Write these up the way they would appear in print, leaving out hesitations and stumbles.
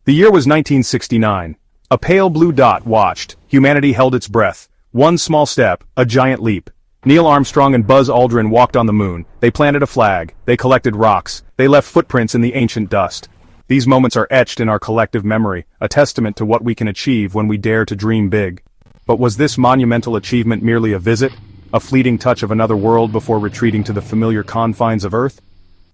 The year was 1969. A pale blue dot watched. Humanity held its breath. One small step, a giant leap. Neil Armstrong and Buzz Aldrin walked on the moon. They planted a flag. They collected rocks. They left footprints in the ancient dust. These moments are etched in our collective memory, a testament to what we can achieve when we dare to dream big. But was this monumental achievement merely a visit? A fleeting touch of another world before retreating to the familiar confines of Earth?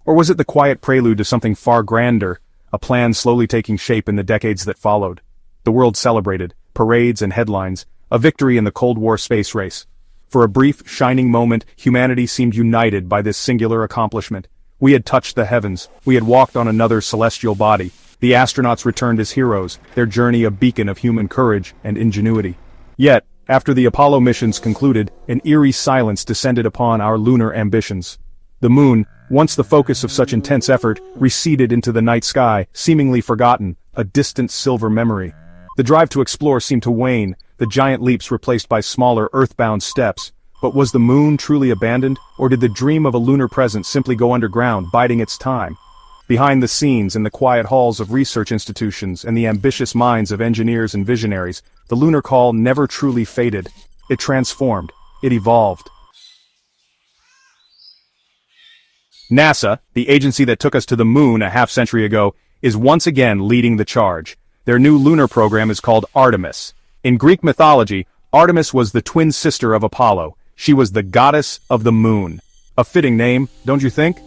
Or was it the quiet prelude to something far grander, a plan slowly taking shape in the decades that followed? The world celebrated, parades and headlines, a victory in the Cold War space race. For a brief, shining moment, humanity seemed united by this singular accomplishment. We had touched the heavens, we had walked on another celestial body. The astronauts returned as heroes, their journey a beacon of human courage and ingenuity. Yet, after the Apollo missions concluded, an eerie silence descended upon our lunar ambitions. The moon, once the focus of such intense effort, receded into the night sky, seemingly forgotten, a distant silver memory. The drive to explore seemed to wane, the giant leaps replaced by smaller earthbound steps. But was the moon truly abandoned, or did the dream of a lunar presence simply go underground, biding its time? Behind the scenes, in the quiet halls of research institutions and the ambitious minds of engineers and visionaries, the lunar call never truly faded. It transformed. It evolved. NASA, the agency that took us to the moon a half-century ago, is once again leading the charge. Their new lunar program is called Artemis. In Greek mythology, Artemis was the twin sister of Apollo. She was the goddess of the moon. A fitting name, don't you think?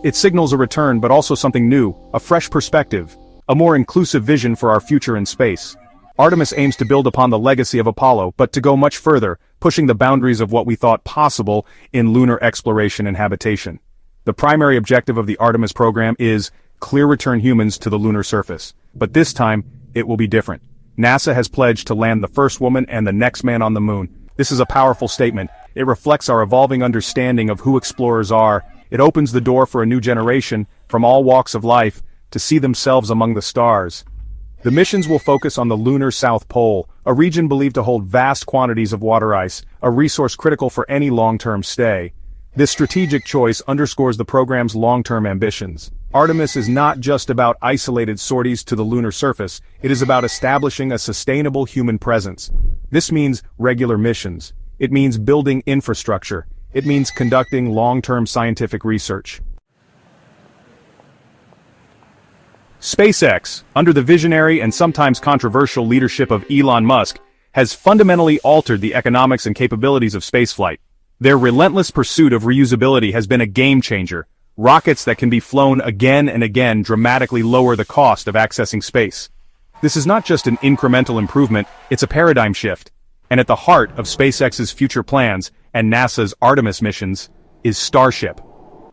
It signals a return, but also something new, a fresh perspective, a more inclusive vision for our future in space. Artemis aims to build upon the legacy of Apollo, but to go much further, pushing the boundaries of what we thought possible in lunar exploration and habitation. The primary objective of the Artemis program is clear return humans to the lunar surface. But this time, it will be different. NASA has pledged to land the first woman and the next man on the moon. This is a powerful statement. It reflects our evolving understanding of who explorers are. It opens the door for a new generation, from all walks of life, to see themselves among the stars. The missions will focus on the lunar South Pole, a region believed to hold vast quantities of water ice, a resource critical for any long-term stay. This strategic choice underscores the program's long-term ambitions. Artemis is not just about isolated sorties to the lunar surface, it is about establishing a sustainable human presence. This means regular missions. It means building infrastructure. It means conducting long-term scientific research. SpaceX, under the visionary and sometimes controversial leadership of Elon Musk, has fundamentally altered the economics and capabilities of spaceflight. Their relentless pursuit of reusability has been a game-changer. Rockets that can be flown again and again dramatically lower the cost of accessing space. This is not just an incremental improvement, it's a paradigm shift. And at the heart of SpaceX's future plans and NASA's Artemis missions is Starship.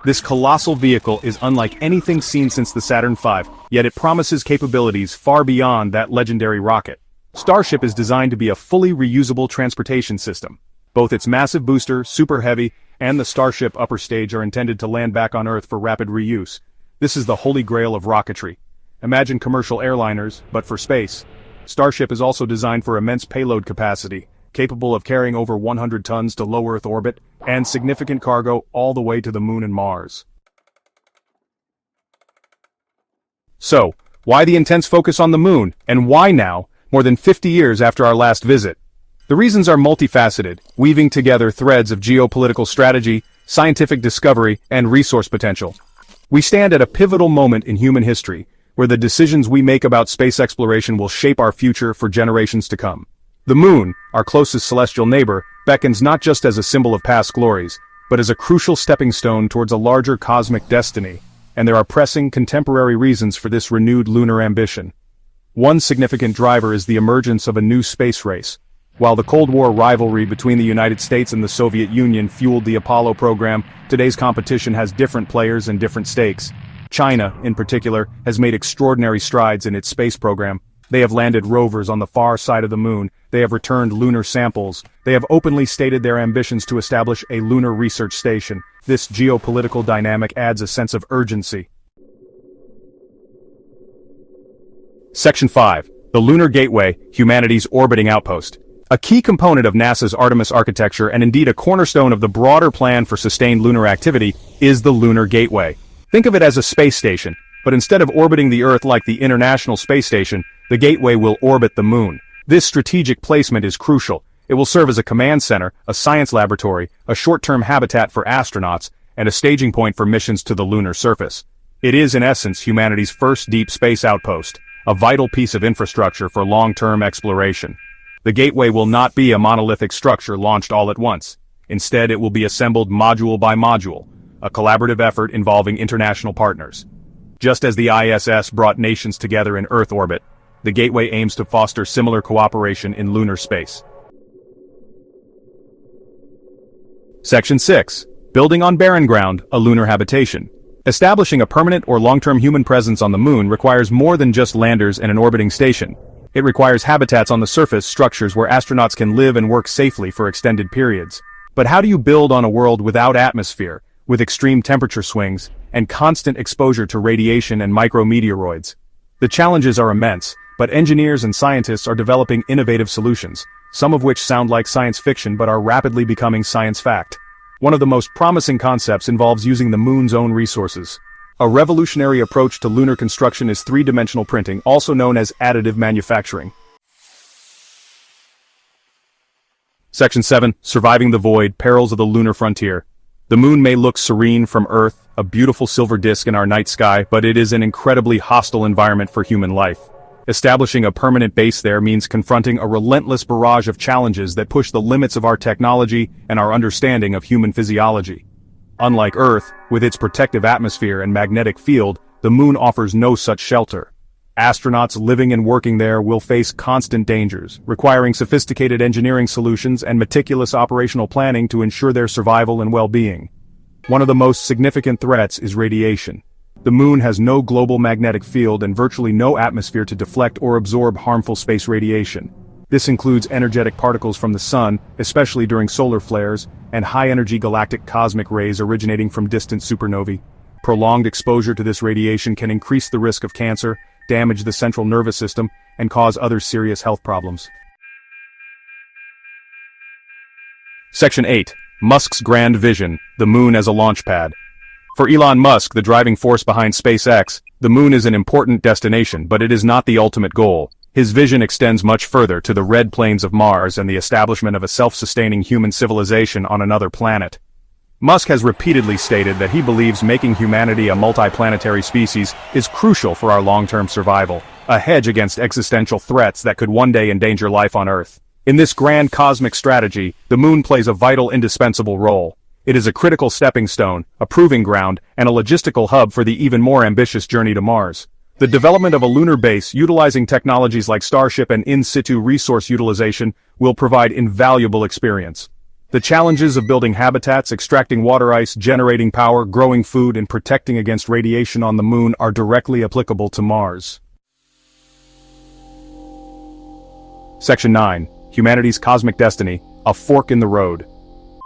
This colossal vehicle is unlike anything seen since the Saturn V, yet it promises capabilities far beyond that legendary rocket. Starship is designed to be a fully reusable transportation system. Both its massive booster, Super Heavy, and the Starship upper stage are intended to land back on Earth for rapid reuse. This is the holy grail of rocketry. Imagine commercial airliners, but for space. Starship is also designed for immense payload capacity, capable of carrying over 100 tons to low Earth orbit, and significant cargo all the way to the Moon and Mars. So, why the intense focus on the Moon, and why now, more than 50 years after our last visit? The reasons are multifaceted, weaving together threads of geopolitical strategy, scientific discovery, and resource potential. We stand at a pivotal moment in human history, where the decisions we make about space exploration will shape our future for generations to come. The Moon, our closest celestial neighbor, beckons not just as a symbol of past glories, but as a crucial stepping stone towards a larger cosmic destiny, and there are pressing contemporary reasons for this renewed lunar ambition. One significant driver is the emergence of a new space race. While the Cold War rivalry between the United States and the Soviet Union fueled the Apollo program, today's competition has different players and different stakes. China, in particular, has made extraordinary strides in its space program. They have landed rovers on the far side of the Moon, they have returned lunar samples, they have openly stated their ambitions to establish a lunar research station. This geopolitical dynamic adds a sense of urgency. Section 5. The Lunar Gateway, humanity's orbiting outpost. A key component of NASA's Artemis architecture, and indeed a cornerstone of the broader plan for sustained lunar activity, is the Lunar Gateway. Think of it as a space station, But instead of orbiting the Earth like the International Space Station, the Gateway will orbit the Moon. This strategic placement is crucial. It will serve as a command center, a science laboratory, a short-term habitat for astronauts, and a staging point for missions to the lunar surface. It is, in essence, humanity's first deep space outpost, a vital piece of infrastructure for long-term exploration. The Gateway will not be a monolithic structure launched all at once. Instead, it will be assembled module by module, a collaborative effort involving international partners. Just as the ISS brought nations together in Earth orbit, the Gateway aims to foster similar cooperation in lunar space. Section 6. Building on barren ground, a lunar habitation. Establishing a permanent or long-term human presence on the Moon requires more than just landers and an orbiting station. It requires habitats on the surface, structures where astronauts can live and work safely for extended periods. But how do you build on a world without atmosphere, with extreme temperature swings, and constant exposure to radiation and micrometeoroids? The challenges are immense, but engineers and scientists are developing innovative solutions, some of which sound like science fiction but are rapidly becoming science fact. One of the most promising concepts involves using the Moon's own resources. A revolutionary approach to lunar construction is three-dimensional printing, also known as additive manufacturing. Section 7. Surviving the Void, Perils of the Lunar Frontier. The Moon may look serene from Earth, a beautiful silver disk in our night sky, but it is an incredibly hostile environment for human life. Establishing a permanent base there means confronting a relentless barrage of challenges that push the limits of our technology and our understanding of human physiology. Unlike Earth, with its protective atmosphere and magnetic field, the Moon offers no such shelter. Astronauts living and working there will face constant dangers, requiring sophisticated engineering solutions and meticulous operational planning to ensure their survival and well-being. One of the most significant threats is radiation. The Moon has no global magnetic field and virtually no atmosphere to deflect or absorb harmful space radiation. This includes energetic particles from the Sun, especially during solar flares, and high-energy galactic cosmic rays originating from distant supernovae. Prolonged exposure to this radiation can increase the risk of cancer, damage the central nervous system, and cause other serious health problems. Section 8. Musk's Grand Vision, the Moon as a Launchpad. For Elon Musk, the driving force behind SpaceX, the Moon is an important destination, but it is not the ultimate goal. His vision extends much further to the red plains of Mars and the establishment of a self-sustaining human civilization on another planet. Musk has repeatedly stated that he believes making humanity a multi-planetary species is crucial for our long-term survival, a hedge against existential threats that could one day endanger life on Earth. In this grand cosmic strategy, the Moon plays a vital, indispensable role. It is a critical stepping stone, a proving ground, and a logistical hub for the even more ambitious journey to Mars. The development of a lunar base utilizing technologies like Starship and in-situ resource utilization will provide invaluable experience. The challenges of building habitats, extracting water ice, generating power, growing food, and protecting against radiation on the Moon are directly applicable to Mars. Section 9. Humanity's Cosmic Destiny, a Fork in the Road.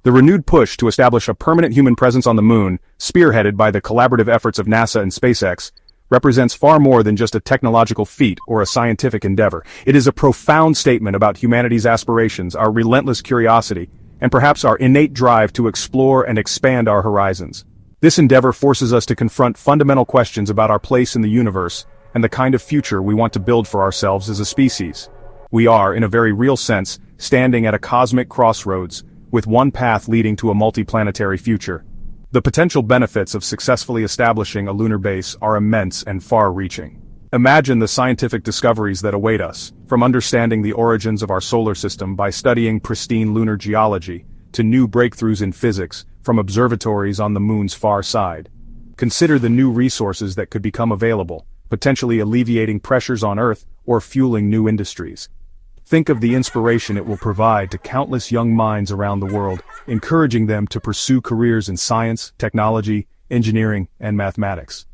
The renewed push to establish a permanent human presence on the Moon, spearheaded by the collaborative efforts of NASA and SpaceX, represents far more than just a technological feat or a scientific endeavor. It is a profound statement about humanity's aspirations, our relentless curiosity, and perhaps our innate drive to explore and expand our horizons. This endeavor forces us to confront fundamental questions about our place in the universe and the kind of future we want to build for ourselves as a species. We are, in a very real sense, standing at a cosmic crossroads, with one path leading to a multi-planetary future. The potential benefits of successfully establishing a lunar base are immense and far-reaching. Imagine the scientific discoveries that await us, from understanding the origins of our solar system by studying pristine lunar geology, to new breakthroughs in physics from observatories on the Moon's far side. Consider the new resources that could become available, potentially alleviating pressures on Earth or fueling new industries. Think of the inspiration it will provide to countless young minds around the world, encouraging them to pursue careers in science, technology, engineering, and mathematics.